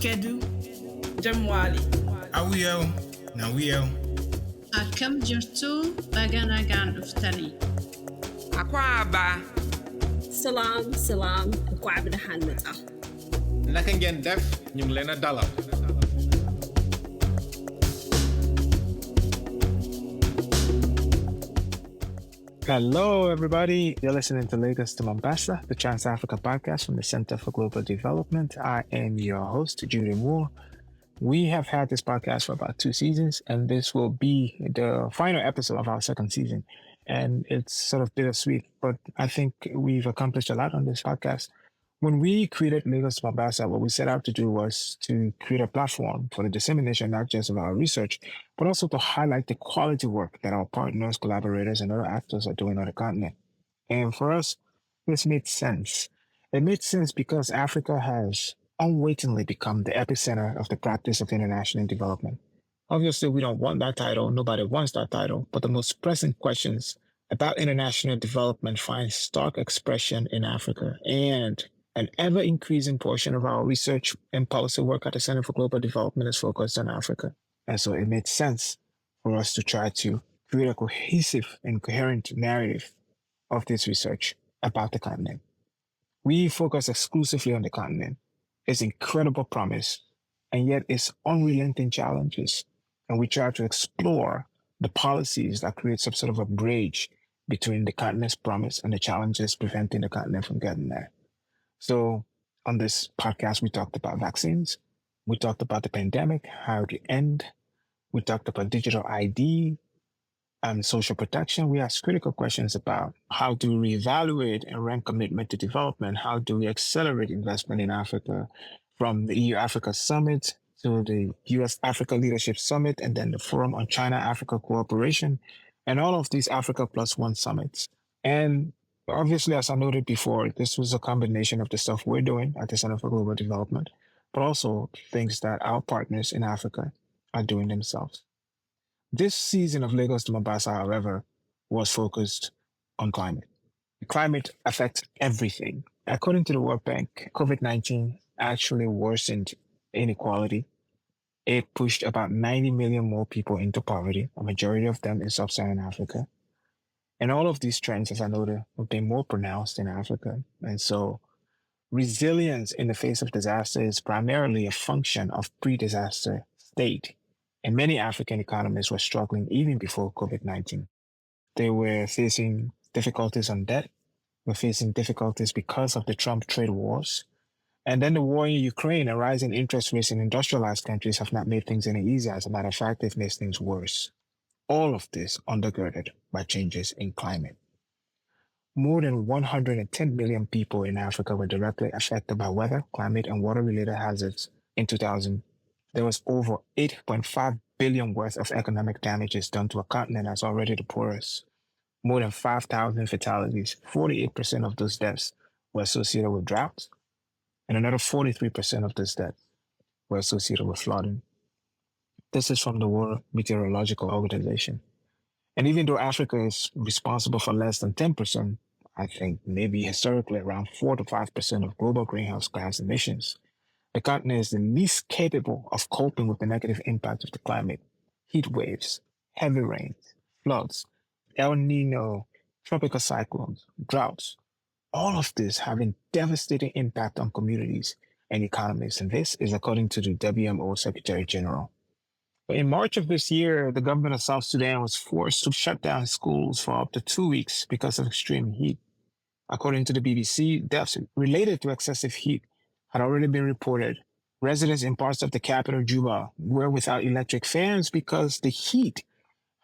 Kedu, Jamwali. Awiyo, Nawiyo. Akkam jirtu baga nagaan dhuftanii. Akwaba. Salam, kwabda hanmata. Naka ngeen def ñu ngi leen a dalal. Hello, everybody. You're listening to Lagos to Mombasa, the Trans-Africa podcast from the Center for Global Development. I am your host, Gyude Moore. We have had this podcast for about 2 seasons, and this will be the final episode of our second season. And it's sort of bittersweet, but I think we've accomplished a lot on this podcast. When we created Lagos to Mombasa, what we set out to do was to create a platform for the dissemination, not just of our research, but also to highlight the quality work that our partners, collaborators, and other actors are doing on the continent. And for us, this made sense. It made sense because Africa has unwittingly become the epicenter of the practice of international development. Obviously, we don't want that title. Nobody wants that title. But the most pressing questions about international development find stark expression in Africa. And an ever-increasing portion of our research and policy work at the Center for Global Development is focused on Africa. And so it made sense for us to try to create a cohesive and coherent narrative of this research about the continent. We focus exclusively on the continent, its incredible promise, and yet its unrelenting challenges. And we try to explore the policies that create some sort of a bridge between the continent's promise and the challenges preventing the continent from getting there. So on this podcast, we talked about vaccines. We talked about the pandemic, how to end. We talked about digital ID and social protection. We asked critical questions about how do we reevaluate and rank commitment to development? How do we accelerate investment in Africa from the EU-Africa Summit to the US-Africa Leadership Summit, and then the Forum on China-Africa Cooperation, and all of these Africa Plus One summits. And obviously, as I noted before, this was a combination of the stuff we're doing at the Center for Global Development, but also things that our partners in Africa are doing themselves. This season of Lagos to Mombasa, however, was focused on climate. The climate affects everything. According to the World Bank, COVID-19 actually worsened inequality. It pushed about 90 million more people into poverty, a majority of them in sub-Saharan Africa. And all of these trends, as I noted, have been more pronounced in Africa. And so resilience in the face of disaster is primarily a function of pre-disaster state. And many African economies were struggling even before COVID-19. They were facing difficulties on debt, were facing difficulties because of the Trump trade wars. And then the war in Ukraine and rising interest rates in industrialized countries have not made things any easier. As a matter of fact, they've made things worse. All of this undergirded by changes in climate. More than 110 million people in Africa were directly affected by weather, climate, and water-related hazards in 2000. There was over 8.5 billion worth of economic damages done to a continent that's already the poorest. More than 5,000 fatalities. 48% of those deaths were associated with droughts, and another 43% of those deaths were associated with flooding. This is from the World Meteorological Organization. And even though Africa is responsible for less than 10%, I think maybe historically around 4 to 5% of global greenhouse gas emissions, the continent is the least capable of coping with the negative impact of the climate. Heat waves, heavy rains, floods, El Nino, tropical cyclones, droughts, all of this having devastating impact on communities and economies. And this is according to the WMO Secretary General. But in March of this year, the government of South Sudan was forced to shut down schools for up to 2 weeks because of extreme heat. According to the BBC, deaths related to excessive heat had already been reported. Residents in parts of the capital, Juba, were without electric fans because the heat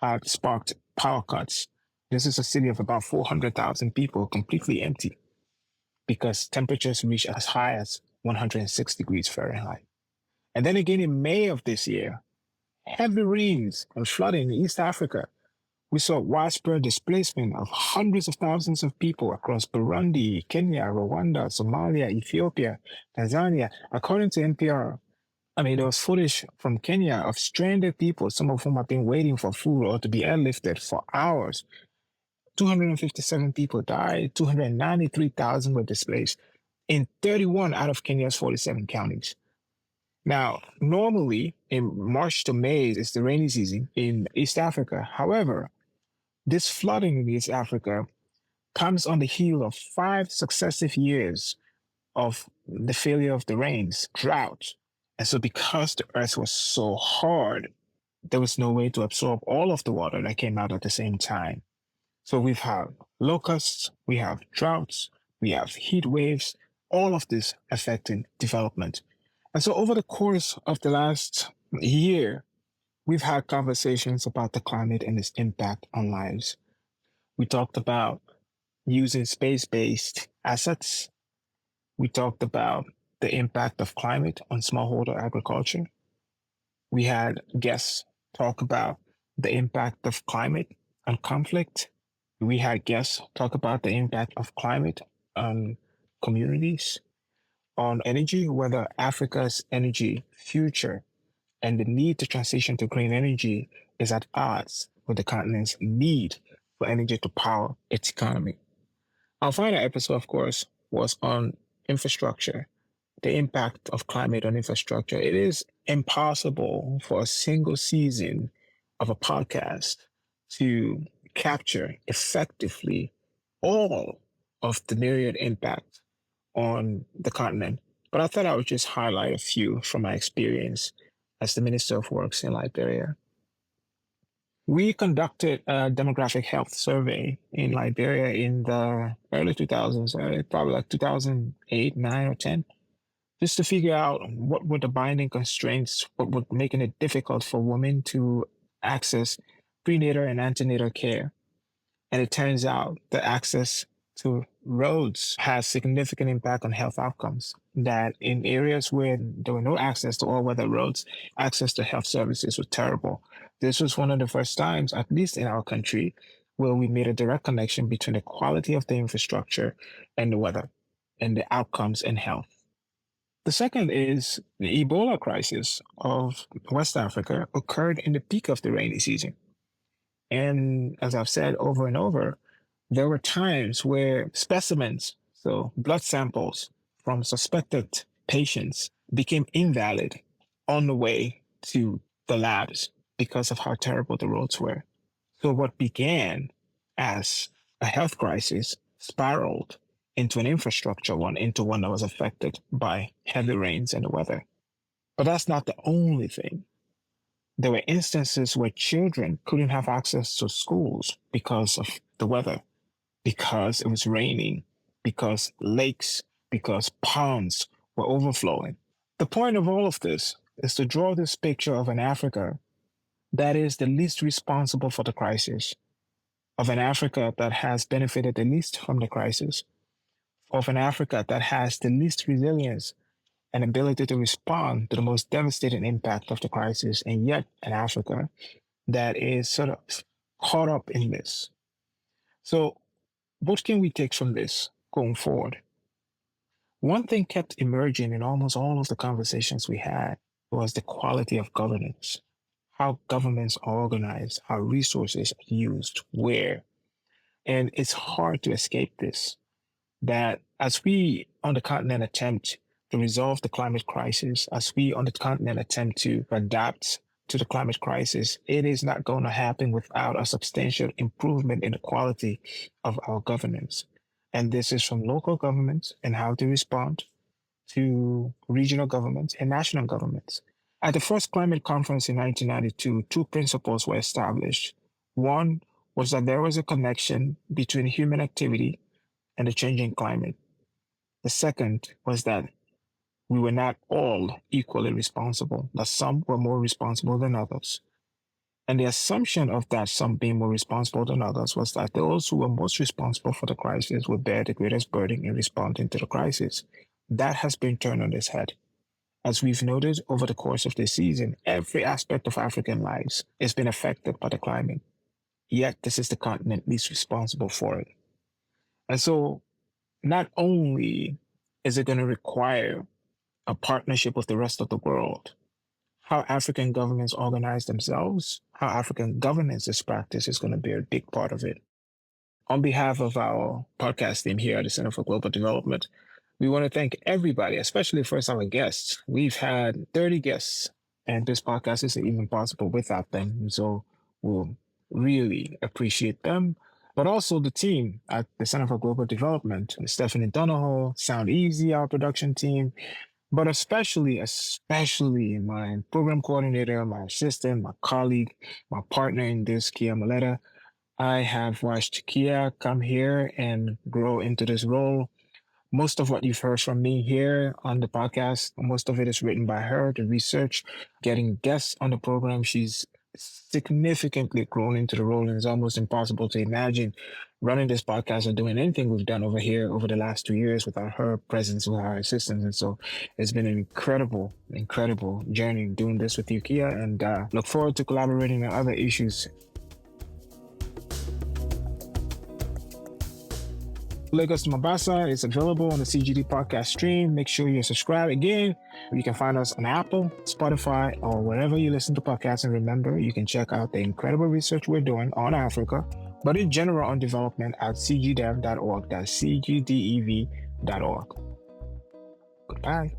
had sparked power cuts. This is a city of about 400,000 people, completely empty because temperatures reached as high as 106 degrees Fahrenheit. And then again in May of this year, heavy rains and flooding in East Africa. We saw widespread displacement of hundreds of thousands of people across Burundi, Kenya, Rwanda, Somalia, Ethiopia, Tanzania. According to NPR, there was footage from Kenya of stranded people, some of whom have been waiting for food or to be airlifted for hours. 257 people died, 293,000 were displaced in 31 out of Kenya's 47 counties. Now, normally in March to May is the rainy season in East Africa. However, this flooding in East Africa comes on the heel of 5 successive years of the failure of the rains, drought. And so, because the earth was so hard, there was no way to absorb all of the water that came out at the same time. So, we've had locusts, we have droughts, we have heat waves, all of this affecting development. And so, over the course of the last year, we've had conversations about the climate and its impact on lives. We talked about using space based assets. We talked about the impact of climate on smallholder agriculture. We had guests talk about the impact of climate on conflict. We had guests talk about the impact of climate on communities, on energy, whether Africa's energy future and the need to transition to green energy is at odds with the continent's need for energy to power its economy. Our final episode, of course, was on infrastructure, the impact of climate on infrastructure. It is impossible for a single season of a podcast to capture effectively all of the myriad impact on the continent. But I thought I would just highlight a few from my experience as the Minister of Works in Liberia. We conducted a demographic health survey in Liberia in the early 2000s, probably like 2008, 9, or 10, just to figure out what were the binding constraints, what were making it difficult for women to access prenatal and antenatal care. And it turns out that access to roads has significant impact on health outcomes. That in areas where there were no access to all-weather roads, access to health services was terrible. This was one of the first times, at least in our country, where we made a direct connection between the quality of the infrastructure and the weather and the outcomes in health. The second is the Ebola crisis of West Africa occurred in the peak of the rainy season. And as I've said over and over, there were times where specimens, so blood samples from suspected patients, became invalid on the way to the labs because of how terrible the roads were. So what began as a health crisis spiraled into an infrastructure one, into one that was affected by heavy rains and the weather. But that's not the only thing. There were instances where children couldn't have access to schools because of the weather, because it was raining, because lakes, because ponds were overflowing. The point of all of this is to draw this picture of an Africa that is the least responsible for the crisis, of an Africa that has benefited the least from the crisis, of an Africa that has the least resilience and ability to respond to the most devastating impact of the crisis, and yet an Africa that is sort of caught up in this. So, what can we take from this going forward? One thing kept emerging in almost all of the conversations we had was the quality of governance, how governments are organized, how resources are used, where. And it's hard to escape this, that as we on the continent attempt to resolve the climate crisis, as we on the continent attempt to adapt to the climate crisis, it is not going to happen without a substantial improvement in the quality of our governance. And this is from local governments and how they respond to regional governments and national governments. At the first climate conference in 1992, two principles were established. One was that there was a connection between human activity and the changing climate. The second was that we were not all equally responsible, that some were more responsible than others. And the assumption of that some being more responsible than others was that those who were most responsible for the crisis would bear the greatest burden in responding to the crisis. That has been turned on its head. As we've noted over the course of this season, every aspect of African lives has been affected by the climate. Yet this is the continent least responsible for it. And so not only is it going to require a partnership with the rest of the world, how African governments organize themselves, how African governance is practiced is going to be a big part of it. On behalf of our podcast team here at the Center for Global Development, We want to thank everybody, especially first our guests. We've had 30 guests, and this podcast isn't even possible without them. So we'll really appreciate them. But also the team at the Center for Global Development, Stephanie Donahoe, Sound Easy, our production team, but especially my program coordinator, my assistant, my colleague, my partner in this, Kia Maleta. I have watched Kia come here and grow into this role. Most of what you've heard from me here on the podcast, most of it is written by her, the research, getting guests on the program. She's significantly grown into the role, and it's almost impossible to imagine running this podcast or doing anything we've done over here over the last 2 years without her presence, with our assistance. And so it's been an incredible journey doing this with you, Kia, and look forward to collaborating on other issues. Lagos to Mombasa is available on the CGD podcast stream. Make sure you subscribe. Again, you can find us on Apple, Spotify, or wherever you listen to podcasts. And remember, you can check out the incredible research we're doing on Africa, but in general on development at cgdev.org. That's cgdev.org. Goodbye.